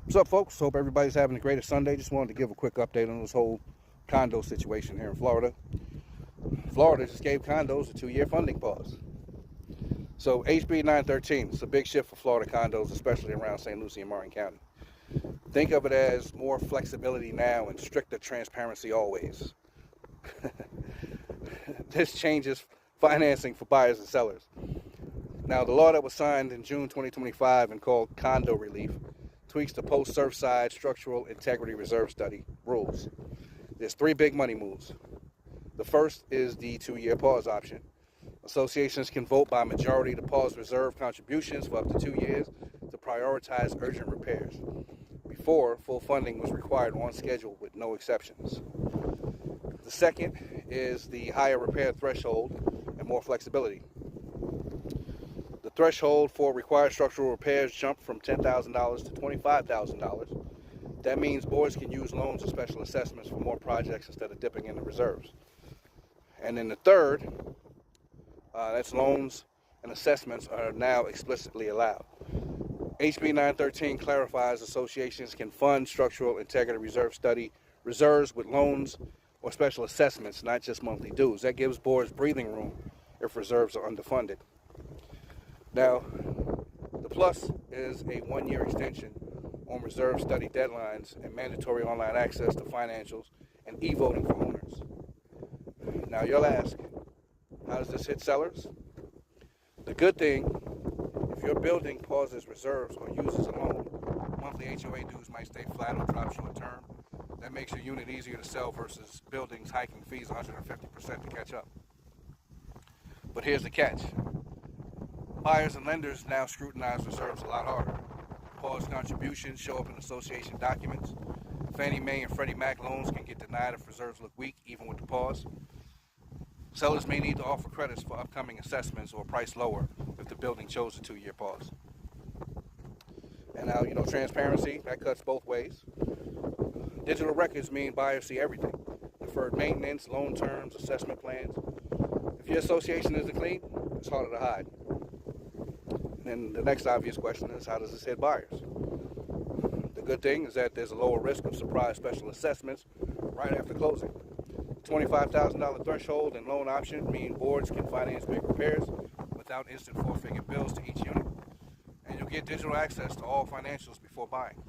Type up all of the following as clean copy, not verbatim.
What's up, folks? Hope everybody's having the greatest Sunday. Just wanted to give a quick update on this whole condo situation here in Florida. Florida just gave condos a 2-year funding pause. So HB 913 is a big shift for Florida condos, especially around St. Lucie and Martin County. Think of it as more flexibility now and stricter transparency always. This changes financing for buyers and sellers. Now, the law that was signed in June 2025 and called Condo Relief tweaks the post-Surfside Structural Integrity Reserve Study rules. There's 3 big money moves. The first is the 2-year pause option. Associations can vote by majority to pause reserve contributions for up to 2 years to prioritize urgent repairs. Before, full funding was required on schedule with no exceptions. The second is the higher repair threshold and more flexibility. The threshold for required structural repairs jumped from $10,000 to $25,000. That means boards can use loans or special assessments for more projects instead of dipping into reserves. And then the third, that's loans and assessments are now explicitly allowed. HB 913 clarifies associations can fund structural integrity reserve study reserves with loans or special assessments, not just monthly dues. That gives boards breathing room if reserves are underfunded. Now, the plus is a 1-year extension on reserve study deadlines and mandatory online access to financials and e-voting for owners. Now, you'll ask, how does this hit sellers? The good thing, if your building pauses reserves or uses a loan, monthly HOA dues might stay flat or drop short term. That makes your unit easier to sell versus buildings hiking fees 150% to catch up. But here's the catch. Buyers and lenders now scrutinize reserves a lot harder. Paused contributions show up in association documents. Fannie Mae and Freddie Mac loans can get denied if reserves look weak, even with the pause. Sellers may need to offer credits for upcoming assessments or price lower if the building chose a 2-year pause. And now, transparency, that cuts both ways. Digital records mean buyers see everything. Deferred maintenance, loan terms, assessment plans. If your association isn't clean, it's harder to hide. And the next obvious question is, how does this hit buyers? The good thing is that there's a lower risk of surprise special assessments right after closing. The $25,000 threshold and loan option mean boards can finance big repairs without instant 4-figure bills to each unit. And you'll get digital access to all financials before buying.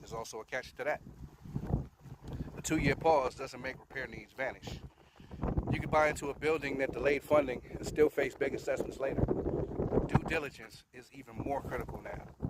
There's also a catch to that. The 2-year pause doesn't make repair needs vanish. You could buy into a building that delayed funding and still face big assessments later. Due diligence is even more critical now.